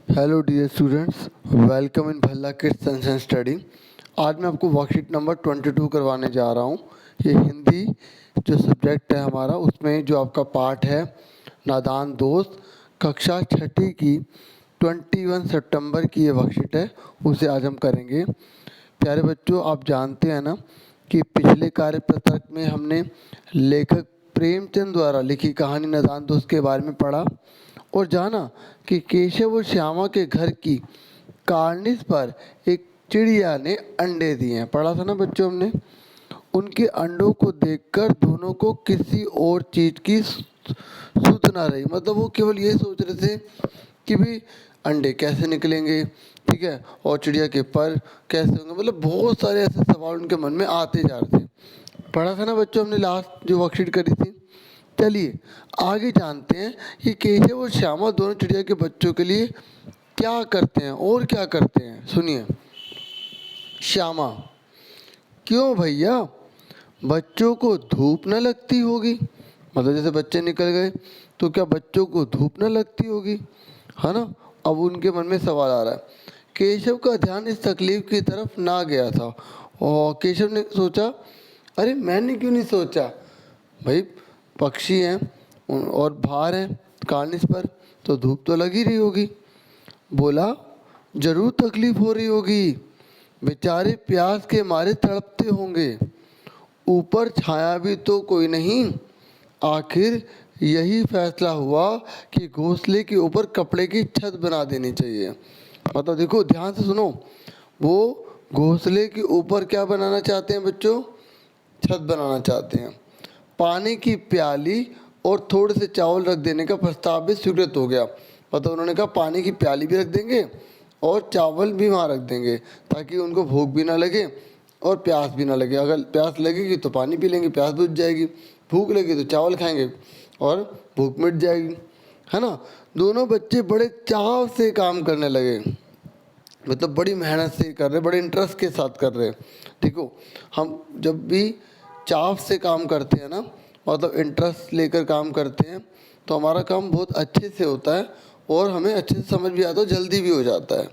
Hello dear students, welcome in Bhalla kids science and study. आज मैं आपको वर्कशीट नंबर 22 करवाने जा रहा हूँ। ये हिंदी जो सब्जेक्ट है हमारा, उसमें जो आपका पार्ट है नादान दोस्त, कक्षा छठी की 21 सितंबर की ये वर्कशीट है, उसे आज हम करेंगे। प्यारे बच्चों, आप जानते हैं ना कि पिछले कार्यपत्रक में हमने लेखक प्रेमचंद द्वारा लिखी कहानी नादान दोस्त के बारे में पढ़ा और जाना कि केशव और श्यामा के घर की कार्निस पर एक चिड़िया ने अंडे दिए हैं। पढ़ा था ना बच्चों हमने। उनके अंडों को देखकर दोनों को किसी और चीज की सुध ना रही। मतलब वो केवल ये सोच रहे थे कि भी अंडे कैसे निकलेंगे, ठीक है, और चिड़िया के पर कैसे होंगे। मतलब बहुत सारे ऐसे सवाल उनके मन में आते जा रहे थे। पढ़ा था ना बच्चों हमने लास्ट जो वर्कशीट करी थी। चलिए आगे जानते हैं कि केशव और श्यामा दोनों चिड़िया के बच्चों के लिए क्या करते हैं और क्या करते हैं। सुनिए। श्यामा: क्यों भैया, बच्चों को धूप न लगती होगी? मतलब जैसे बच्चे निकल गए तो क्या बच्चों को धूप न लगती होगी, है ना। अब उनके मन में सवाल आ रहा है। केशव का ध्यान इस तकलीफ की तरफ ना गया था और केशव ने सोचा, अरे मैंने क्यों नहीं सोचा भाई, पक्षी हैं और बाहर हैं कार्निस पर, तो धूप तो लगी रही होगी। बोला, जरूर तकलीफ हो रही होगी, बेचारे प्यास के मारे तड़पते होंगे। ऊपर छाया भी तो कोई नहीं। आखिर यही फैसला हुआ कि घोंसले के ऊपर कपड़े की छत बना देनी चाहिए। मतलब देखो ध्यान से सुनो, वो घोंसले के ऊपर क्या बनाना चाहते हैं बच्चों? छत बनाना चाहते हैं। पानी की प्याली और थोड़े से चावल रख देने का प्रस्ताव भी स्वीकृत हो गया। मतलब उन्होंने कहा पानी की प्याली भी रख देंगे और चावल भी वहाँ रख देंगे ताकि उनको भूख भी ना लगे और प्यास भी ना लगे। अगर प्यास लगेगी तो पानी पी लेंगे, प्यास बुझ जाएगी। भूख लगी तो चावल खाएंगे और भूख मिट जाएगी, है ना। दोनों बच्चे बड़े चाव से काम करने लगे। मतलब बड़ी मेहनत से कर रहे, बड़े इंटरेस्ट के साथ कर रहे। देखो हम जब भी चाव से काम करते हैं ना, मतलब इंटरेस्ट लेकर काम करते हैं, तो हमारा काम बहुत अच्छे से होता है और हमें अच्छे से समझ भी आता है, जल्दी भी हो जाता है।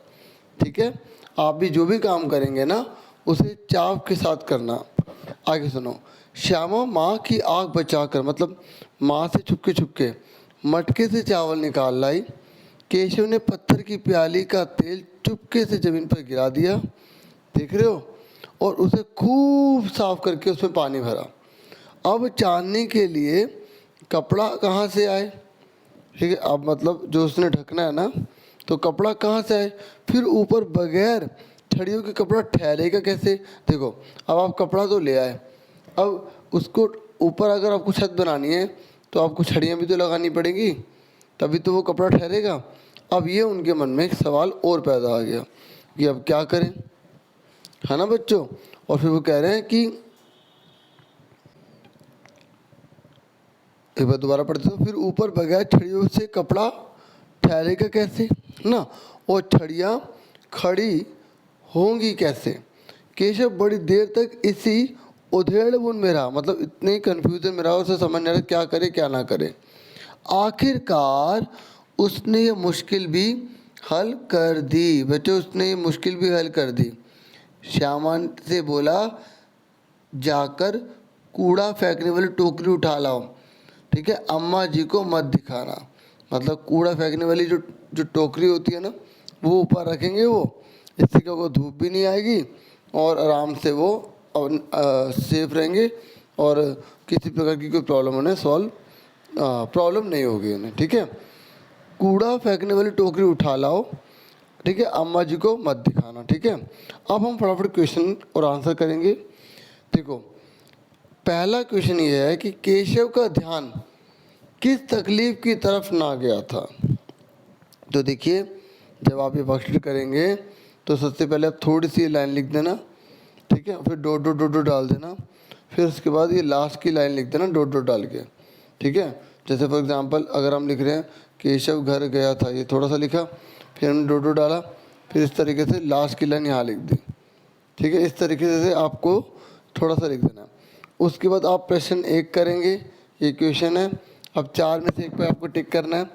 ठीक है, आप भी जो भी काम करेंगे ना, उसे चाव के साथ करना। आगे सुनो। श्यामा माँ की आँख बचाकर, मतलब माँ से छुपके छुपके मटके से चावल निकाल लाई। केशव ने पत्थर की प्याली का तेल चुपके से जमीन पर गिरा दिया, देख रहे हो, और उसे खूब साफ करके उसमें पानी भरा। अब चांदनी के लिए कपड़ा कहाँ से आए? ठीक है, अब मतलब जो उसने ढकना है ना, तो कपड़ा कहाँ से आए? फिर ऊपर बगैर छड़ियों के कपड़ा ठहरेगा कैसे? देखो अब आप कपड़ा तो ले आए, अब उसको ऊपर अगर आपको छत बनानी है तो आपको छड़ियाँ भी तो लगानी पड़ेगी, तभी तो वो कपड़ा ठहरेगा। अब ये उनके मन में एक सवाल और पैदा आ गया कि अब क्या करें, है ना बच्चों। और फिर वो कह रहे हैं कि एक बार दोबारा पढ़ते हो। फिर ऊपर बगैर छड़ियों से कपड़ा ठहरेगा कैसे ना, और छड़ियाँ खड़ी होंगी कैसे? केशव बड़ी देर तक इसी उधेड़बुन में रहा। मतलब इतने कन्फ्यूजन में रहा, उसे समझ नहीं आ रहा क्या करे क्या ना करे। आखिरकार उसने ये मुश्किल भी हल कर दी। बच्चों उसने ये मुश्किल भी हल कर दी। श्यामा से बोला, जाकर कूड़ा फेंकने वाली टोकरी उठा लाओ। ठीक है, अम्मा जी को मत दिखाना। मतलब कूड़ा फेंकने वाली जो जो टोकरी होती है ना, वो ऊपर रखेंगे। वो इससे क्या होगा, धूप भी नहीं आएगी और आराम से वो सेफ रहेंगे और किसी प्रकार की कोई प्रॉब्लम उन्हें प्रॉब्लम नहीं होगी उन्हें। ठीक है, कूड़ा फेंकने वाली टोकरी उठा लाओ। ठीक है, अम्मा जी को मत दिखाना। ठीक है, अब हम फटाफट क्वेश्चन और आंसर करेंगे। देखो पहला क्वेश्चन ये है कि केशव का ध्यान किस तकलीफ की तरफ ना गया था। तो देखिए जब आप ये वर्कशीट करेंगे तो सबसे पहले आप थोड़ी सी लाइन लिख देना। ठीक है, फिर डॉट डॉट डॉट डॉट डाल देना। फिर उसके बाद ये लास्ट की लाइन लिख देना डॉट डॉट डाल के। ठीक है, जैसे फॉर एग्जांपल अगर हम लिख रहे हैं केशव घर गया था, ये थोड़ा सा लिखा, फिर हमने डॉट डॉट डाला, फिर इस तरीके से लास्ट की लाइन यहाँ लिख दी। ठीक है, इस तरीके से आपको थोड़ा सा लिख देना। उसके बाद आप प्रश्न 1 करेंगे, ये क्वेश्चन है। अब 4 में से 1 पे आपको टिक करना है।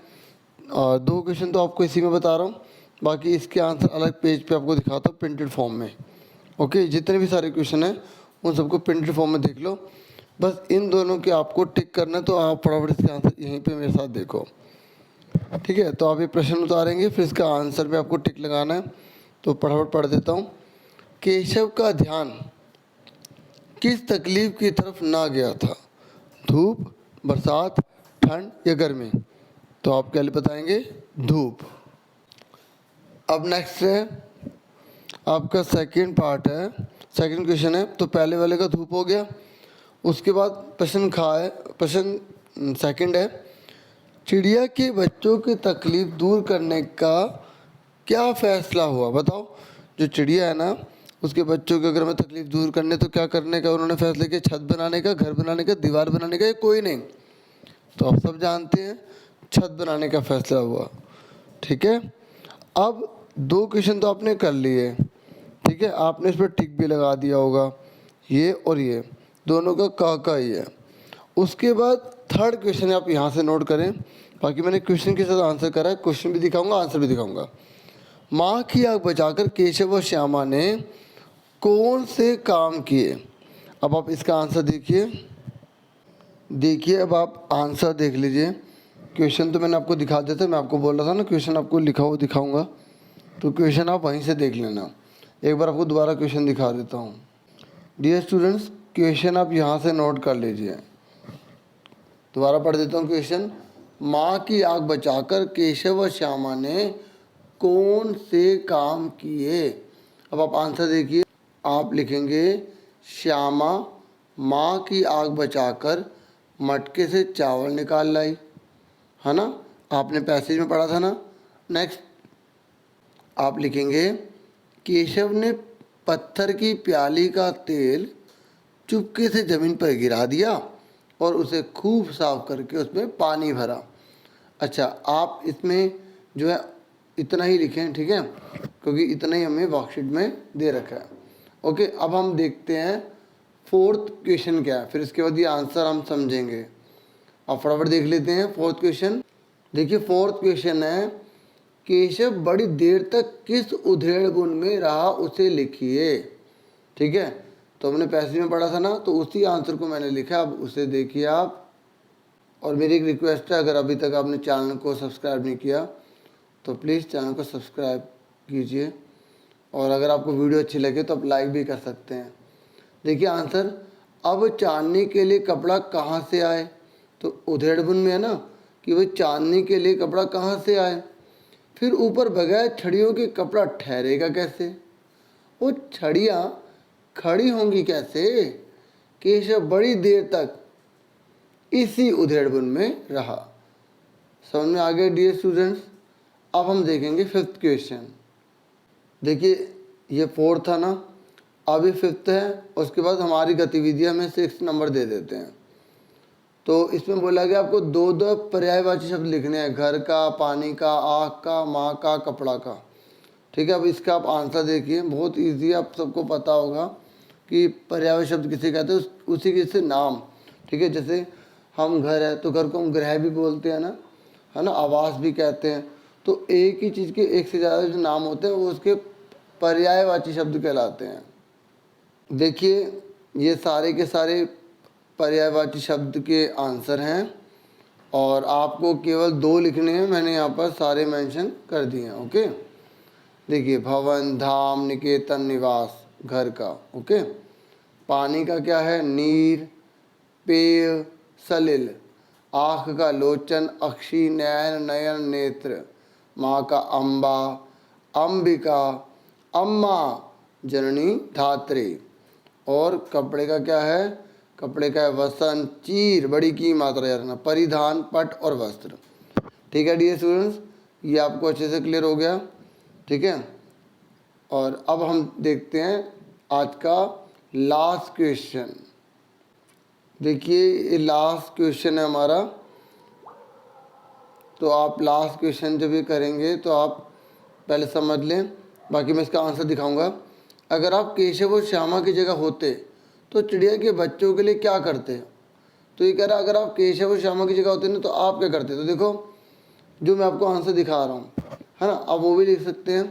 और 2 क्वेश्चन तो आपको इसी में बता रहा हूँ, बाकी इसके आंसर अलग पेज पे आपको दिखाता हूँ प्रिंटेड फॉर्म में। ओके, जितने भी सारे क्वेश्चन हैं उन सबको प्रिंटेड फॉर्म में देख लो। बस इन दोनों के आपको टिक करना है, तो आप फटाफट इसके आंसर यहीं पे मेरे साथ देखो। ठीक है, तो आप ये प्रश्न उतारेंगे, फिर इसका आंसर पे आपको टिक लगाना है। तो फटाफट पढ़ देता हूँ। केशव का ध्यान किस तकलीफ की तरफ ना गया था? धूप, बरसात, ठंड या गर्मी? तो आप क्या बताएंगे? धूप। अब नेक्स्ट है आपका सेकंड पार्ट है, सेकंड क्वेश्चन है। तो पहले वाले का धूप हो गया। उसके बाद प्रश्न सेकंड है, चिड़िया के बच्चों की तकलीफ दूर करने का क्या फैसला हुआ? बताओ। जो चिड़िया है ना, उसके बच्चों के अगर हमें तकलीफ दूर करने तो क्या करने का उन्होंने फैसला किया? छत बनाने का, घर बनाने का, दीवार बनाने का, या कोई नहीं? तो आप सब जानते हैं छत बनाने का फैसला हुआ। ठीक है, अब दो क्वेश्चन तो आपने कर लिए। ठीक है, आपने इस पर टिक भी लगा दिया होगा, ये और ये दोनों का ही है। उसके बाद थर्ड क्वेश्चन आप यहाँ से नोट करें। बाकी मैंने क्वेश्चन के साथ आंसर करा है, क्वेश्चन भी दिखाऊंगा, आंसर भी दिखाऊंगा। माँ की आग बचाकर केशव और श्यामा ने कौन से काम किए? अब आप इसका आंसर देखिए अब आप आंसर देख लीजिए। क्वेश्चन तो मैंने आपको दिखा दिया था, मैं आपको बोल रहा था ना क्वेश्चन आपको लिखा हुआ दिखाऊंगा, तो क्वेश्चन आप वहीं से देख लेना। एक बार आपको दोबारा क्वेश्चन दिखा देता हूँ। डियर स्टूडेंट्स, क्वेश्चन आप यहाँ से नोट कर लीजिए। दोबारा पढ़ देता हूँ क्वेश्चन। माँ की आग बचाकर केशव और श्यामा ने कौन से काम किए? अब आप आंसर देखिए। आप लिखेंगे श्यामा माँ की आग बचाकर मटके से चावल निकाल लाई, है ना? आपने पैसेज में पढ़ा था ना। नेक्स्ट आप लिखेंगे केशव ने पत्थर की प्याली का तेल चुपके से ज़मीन पर गिरा दिया और उसे खूब साफ करके उसमें पानी भरा। अच्छा, आप इसमें जो है इतना ही लिखें, ठीक है, क्योंकि इतना ही हमें वर्कशीट में दे रखा है। ओके, अब हम देखते हैं फोर्थ क्वेश्चन क्या है, फिर इसके बाद ये आंसर हम समझेंगे। अब फटाफट देख लेते हैं फोर्थ क्वेश्चन। देखिए फोर्थ क्वेश्चन है, केशव बड़ी देर तक किस उधेड़ बुन में रहा उसे लिखिए। ठीक है, तो हमने पैसेज में पढ़ा था ना, तो उसी आंसर को मैंने लिखा, अब उसे देखिए आप। और मेरी एक रिक्वेस्ट है, अगर अभी तक आपने चैनल को सब्सक्राइब नहीं किया तो प्लीज़ चैनल को सब्सक्राइब कीजिए, और अगर आपको वीडियो अच्छी लगे तो आप लाइक भी कर सकते हैं। देखिए आंसर, अब चांदनी के लिए कपड़ा कहाँ से आए? तो उधेड़ बुन में है ना कि वह चांदनी के लिए कपड़ा कहाँ से आए। फिर ऊपर बगैर छड़ियों के कपड़ा ठहरेगा कैसे? वो छड़ियाँ खड़ी होंगी कैसे? केशव बड़ी देर तक इसी उधेड़ बुन में रहा। समझ में आ गया डियर स्टूडेंट्स? अब हम देखेंगे फिफ्थ क्वेश्चन। देखिए ये फोर्थ था ना, अभी फिफ्थ है, उसके बाद हमारी गतिविधियाँ में 6 नंबर दे देते हैं। तो इसमें बोला गया आपको दो दो पर्यायवाची शब्द लिखने हैं, घर का, पानी का, आग का, माँ का, कपड़ा का। ठीक है, अब इसका आप आंसर देखिए, बहुत इजी, आप सबको पता होगा कि पर्यायवाची शब्द किसे कहते हैं, उसी के से नाम। ठीक है, जैसे हम घर है तो घर को हम गृह भी बोलते हैं ना, है ना, आवास भी कहते हैं। तो एक ही चीज़ के एक से ज़्यादा जो नाम होते हैं वो उसके पर्यायवाची शब्द कहलाते हैं। देखिए ये सारे के सारे पर्यायवाची शब्द के आंसर हैं, और आपको केवल 2 लिखने हैं, मैंने यहाँ पर सारे मेंशन कर दिए हैं। ओके, देखिए भवन, धाम, निकेतन, निवास, घर का। ओके, पानी का क्या है? नीर, पेय, सलिल। आँख का लोचन, अक्षी, नयन, नयन, नेत्र। माँ का अम्बा, अंबिका, अम्मा, जननी, धात्री। और कपड़े का क्या है? कपड़े का है वसन, चीर, बड़ी की मात्रा रखना, परिधान, पट और वस्त्र। ठीक है डियर स्टूडेंट्स, ये आपको अच्छे से क्लियर हो गया। ठीक है, और अब हम देखते हैं आज का लास्ट क्वेश्चन। देखिए ये लास्ट क्वेश्चन है हमारा, तो आप लास्ट क्वेश्चन जब ये करेंगे तो आप पहले समझ लें, बाकी मैं इसका आंसर दिखाऊंगा। अगर आप केशव और श्यामा की जगह होते तो चिड़िया के बच्चों के लिए क्या करते? तो ये कह रहा अगर आप केशव और श्यामा की जगह होते ना तो आप क्या करते? तो देखो जो मैं आपको आंसर दिखा रहा हूँ, है ना, आप वो भी लिख सकते हैं।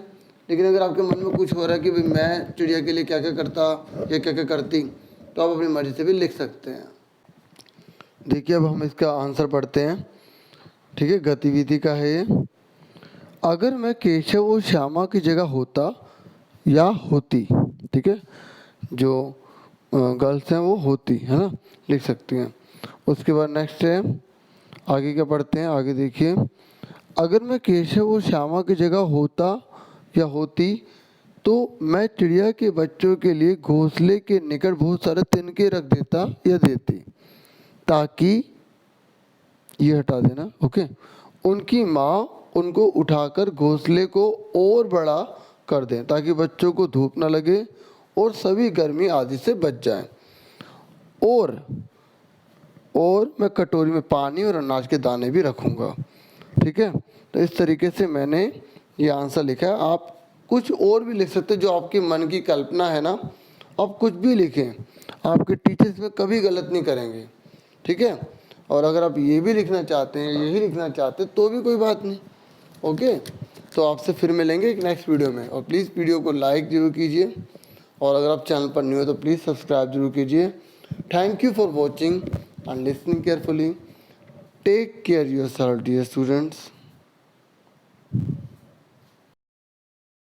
लेकिन अगर आपके मन में कुछ हो रहा है कि भाई मैं चिड़िया के लिए क्या क्या करता या क्या क्या करती, तो आप अपनी मर्ज़ी से भी लिख सकते हैं। देखिए अब हम इसका आंसर पढ़ते हैं। ठीक है, गतिविधि का है ये। अगर मैं केशव और श्यामा की जगह होता या होती, ठीक है, जो गर्ल्स हैं वो होती, है ना, लिख सकती हैं। उसके बाद नेक्स्ट है, आगे क्या पढ़ते हैं, आगे देखिए। अगर मैं केशव और श्यामा की जगह होता या होती तो मैं चिड़िया के बच्चों के लिए घोंसले के निकट बहुत सारे तिनके रख देता या देती, ताकि, ये हटा देना, ओके, उनकी माँ उनको उठाकर घोंसले को और बड़ा कर दें ताकि बच्चों को धूप ना लगे और सभी गर्मी आदि से बच जाएं। और मैं कटोरी में पानी और अनाज के दाने भी रखूँगा। ठीक है, तो इस तरीके से मैंने ये आंसर लिखा है। आप कुछ और भी लिख सकते हैं, जो आपकी मन की कल्पना है ना, आप कुछ भी लिखें, आपके टीचर्स में कभी गलत नहीं करेंगे। ठीक है, और अगर आप ये भी लिखना चाहते हैं, यही लिखना चाहते हैं, तो भी कोई बात नहीं। ओके, तो आपसे फिर मिलेंगे एक नेक्स्ट वीडियो में। और प्लीज़ वीडियो को लाइक ज़रूर कीजिए, और अगर आप चैनल पर न्यू हो तो प्लीज़ सब्सक्राइब जरूर कीजिए। Thank you for watching and listening carefully. Take care yourself, dear students.